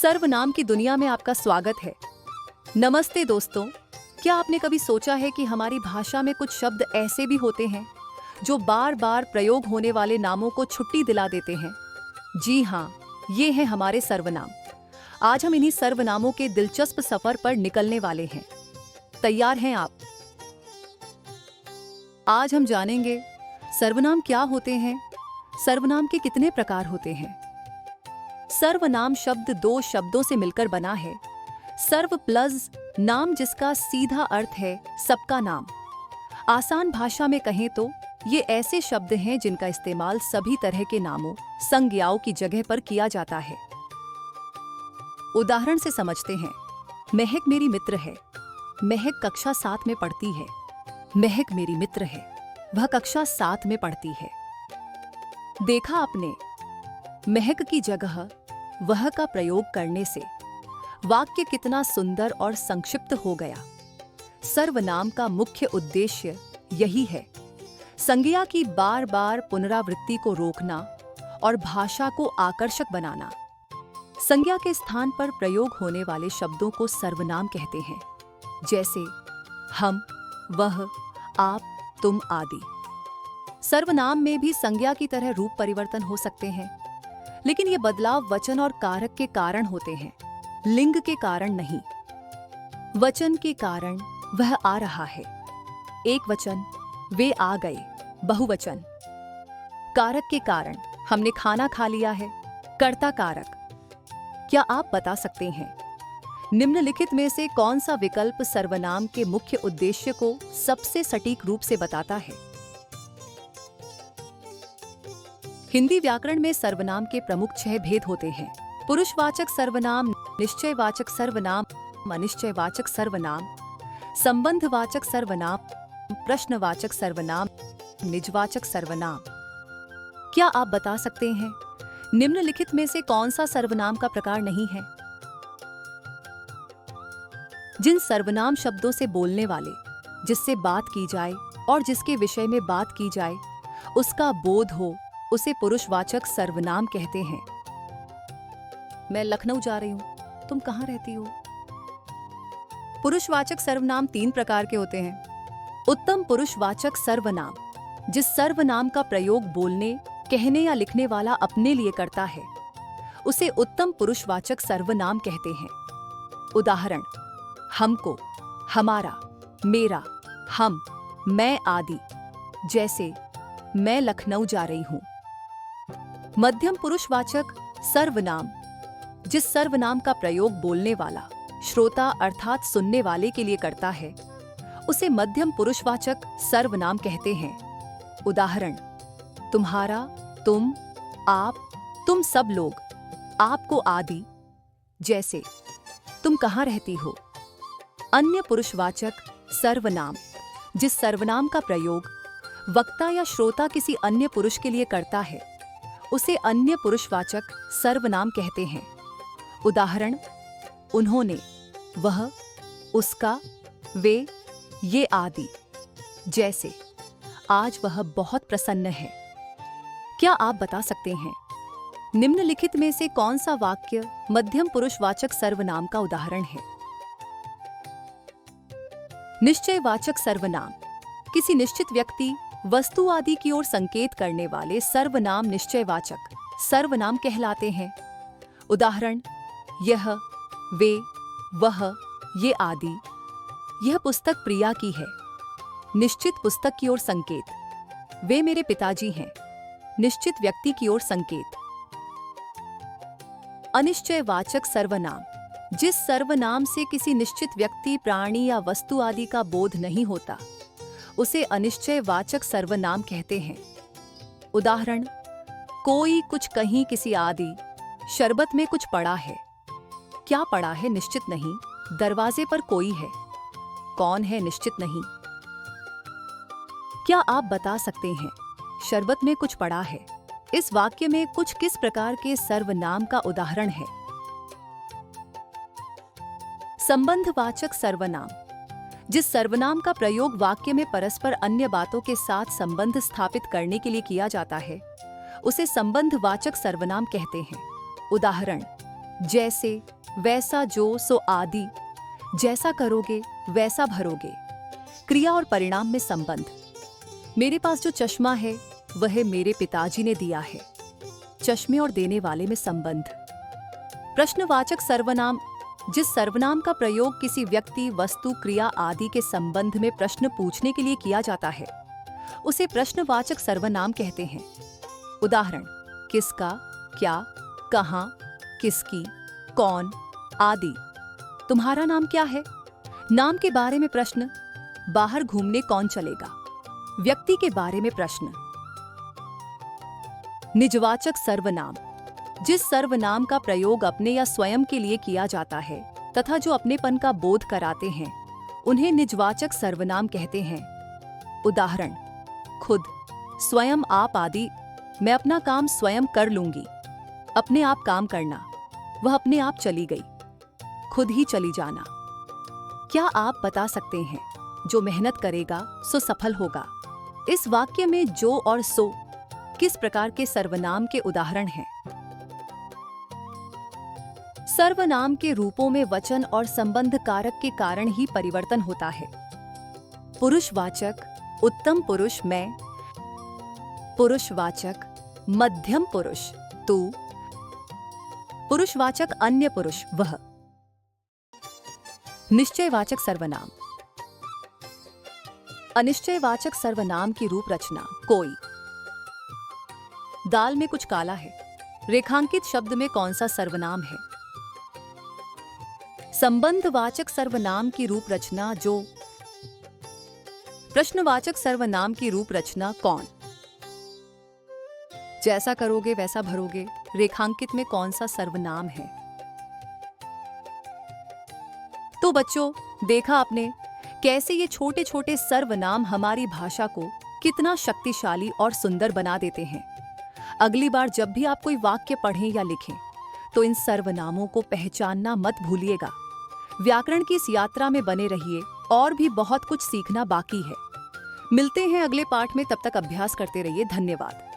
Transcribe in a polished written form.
सर्वनाम की दुनिया में आपका स्वागत है। नमस्ते दोस्तों, क्या आपने कभी सोचा है कि हमारी भाषा में कुछ शब्द ऐसे भी होते हैं जो बार बार प्रयोग होने वाले नामों को छुट्टी दिला देते हैं? जी हाँ, ये हैं हमारे सर्वनाम। आज हम इन्हीं सर्वनामों के दिलचस्प सफर पर निकलने वाले हैं। तैयार हैं आप? आज हम जानेंगे सर्वनाम क्या होते हैं, सर्वनाम के कितने प्रकार होते हैं। सर्वनाम शब्द दो शब्दों से मिलकर बना है। सर्व प्लस नाम, जिसका सीधा अर्थ है सबका नाम। आसान भाषा में कहें तो ये ऐसे शब्द हैं जिनका इस्तेमाल सभी तरह के नामों, संज्ञाओं की जगह पर किया जाता है। उदाहरण से समझते हैं। महक मेरी मित्र है। महक कक्षा 7 में पढ़ती है। महक मेरी मित्र है, वह कक्षा 7 में पढ़ती है। देखा आपने, महक की जगह वह का प्रयोग करने से वाक्य कितना सुंदर और संक्षिप्त हो गया। सर्वनाम का मुख्य उद्देश्य यही है, संज्ञा की बार बार पुनरावृत्ति को रोकना और भाषा को आकर्षक बनाना। संज्ञा के स्थान पर प्रयोग होने वाले शब्दों को सर्वनाम कहते हैं, जैसे हम, वह, आप, तुम आदि। सर्वनाम में भी संज्ञा की तरह रूप परिवर्तन हो सकते हैं, लेकिन ये बदलाव वचन और कारक के कारण होते हैं, लिंग के कारण नहीं। वचन के कारण वह आ रहा है, एक वचन वे आ गए, बहुवचन। कारक के कारण हमने खाना खा लिया है, कर्ता कारक। क्या आप बता सकते हैं निम्नलिखित में से कौन सा विकल्प सर्वनाम के मुख्य उद्देश्य को सबसे सटीक रूप से बताता है? हिंदी व्याकरण में सर्वनाम के प्रमुख 6 भेद होते हैं। पुरुषवाचक सर्वनाम, निश्चयवाचक सर्वनाम, अनिश्चयवाचक सर्वनाम, संबंधवाचक सर्वनाम, प्रश्नवाचक सर्वनाम, निजवाचक सर्वनाम। क्या आप बता सकते हैं निम्नलिखित में से कौन सा सर्वनाम का प्रकार नहीं है? जिन सर्वनाम शब्दों से बोलने वाले, जिससे बात की जाए और जिसके विषय में बात की जाए उसका बोध हो, उसे पुरुषवाचक सर्वनाम कहते हैं। मैं लखनऊ जा रही हूं, तुम कहां रहती हो? पुरुषवाचक सर्वनाम 3 प्रकार के होते हैं। उत्तम पुरुषवाचक सर्वनाम, जिस सर्वनाम का प्रयोग बोलने, कहने या लिखने वाला अपने लिए करता है, उसे उत्तम पुरुषवाचक सर्वनाम कहते हैं। उदाहरण: हमको, हमारा, मेरा, हम, मैं आदि। जैसे मैं लखनऊ जा रही हूं। मध्यम पुरुषवाचक सर्वनाम, जिस सर्वनाम का प्रयोग बोलने वाला, श्रोता अर्थात सुनने वाले के लिए करता है, उसे मध्यम पुरुषवाचक सर्वनाम कहते हैं। उदाहरण: तुम्हारा, तुम, आप, तुम सब लोग, आपको आदि। जैसे तुम कहां रहती हो। अन्य पुरुषवाचक सर्वनाम, जिस सर्वनाम का प्रयोग वक्ता या श्रोता किसी अन्य पुरुष के लिए करता है, उसे अन्य पुरुषवाचक सर्वनाम कहते हैं। उदाहरण: उन्होंने, वह, उसका, वे, ये आदि। जैसे आज वह बहुत प्रसन्न है। क्या आप बता सकते हैं निम्नलिखित में से कौन सा वाक्य मध्यम पुरुषवाचक सर्वनाम का उदाहरण है? निश्चयवाचक सर्वनाम, किसी निश्चित व्यक्ति, वस्तु आदि की ओर संकेत करने वाले सर्वनाम निश्चयवाचक सर्वनाम कहलाते हैं। उदाहरण: यह, वे, वह, ये आदि। यह पुस्तक प्रिया की है। निश्चित पुस्तक की ओर संकेत। वे मेरे पिताजी हैं। निश्चित व्यक्ति की ओर संकेत। अनिश्चयवाचक सर्वनाम, जिस सर्वनाम से किसी निश्चित व्यक्ति, प्राणी या वस्तु आदि का बोध नहीं होता, उसे अनिश्चयवाचक सर्वनाम कहते हैं। उदाहरण: कोई, कुछ, कहीं, किसी आदि। शरबत में कुछ पड़ा है। क्या पड़ा है निश्चित नहीं। दरवाजे पर कोई है। कौन है निश्चित नहीं। क्या आप बता सकते हैं शरबत में कुछ पड़ा है, इस वाक्य में कुछ किस प्रकार के सर्वनाम का उदाहरण है? संबंधवाचक सर्वनाम, जिस सर्वनाम का प्रयोग वाक्य में परस्पर अन्य बातों के साथ संबंध स्थापित करने के लिए किया जाता है, उसे संबंधवाचक सर्वनाम कहते हैं। उदाहरण: जैसे, वैसा, जो, सो आदि। जैसा करोगे वैसा भरोगे। क्रिया और परिणाम में संबंध। मेरे पास जो चश्मा है वह मेरे पिताजी ने दिया है। चश्मे और देने वाले में संबंध। प्रश्नवाचक सर्वनाम। जिस सर्वनाम का प्रयोग किसी व्यक्ति, वस्तु, क्रिया आदि के संबंध में प्रश्न पूछने के लिए किया जाता है उसे प्रश्नवाचक सर्वनाम कहते हैं। उदाहरण: किसका, क्या, कहाँ, किसकी, कौन आदि। तुम्हारा नाम क्या है? नाम के बारे में प्रश्न। बाहर घूमने कौन चलेगा? व्यक्ति के बारे में प्रश्न। निजवाचक सर्वनाम। जिस सर्वनाम का प्रयोग अपने या स्वयं के लिए किया जाता है तथा जो अपनेपन का बोध कराते हैं उन्हें निजवाचक सर्वनाम कहते हैं। उदाहरण: खुद, स्वयं, आप आदि। मैं अपना काम स्वयं कर लूंगी। अपने आप काम करना। वह अपने आप चली गई। खुद ही चली जाना। क्या आप बता सकते हैं जो मेहनत करेगा सो सफल होगा? इस वाक्य में जो और सो किस प्रकार के सर्वनाम के उदाहरण हैं? सर्वनाम के रूपों में वचन और संबंध कारक के कारण ही परिवर्तन होता है। पुरुषवाचक, उत्तम पुरुष मैं। पुरुषवाचक, मध्यम पुरुष तू। पुरुषवाचक अन्य पुरुष वह। निश्चयवाचक सर्वनाम। अनिश्चयवाचक सर्वनाम की रूप रचना। कोई। दाल में कुछ काला है। रेखांकित शब्द में कौन सा सर्वनाम है? संबंधवाचक सर्वनाम की रूप रचना। जो। प्रश्नवाचक सर्वनाम की रूप रचना। कौन। जैसा करोगे वैसा भरोगे। रेखांकित में कौन सा सर्वनाम है? तो बच्चों, देखा आपने कैसे ये छोटे छोटे सर्वनाम हमारी भाषा को कितना शक्तिशाली और सुंदर बना देते हैं। अगली बार जब भी आप कोई वाक्य पढ़ें या लिखें तो इन सर्वनामों को पहचानना मत भूलिएगा। व्याकरण की इस यात्रा में बने रहिए, और भी बहुत कुछ सीखना बाकी है। मिलते हैं अगले पाठ में, तब तक अभ्यास करते रहिए। धन्यवाद।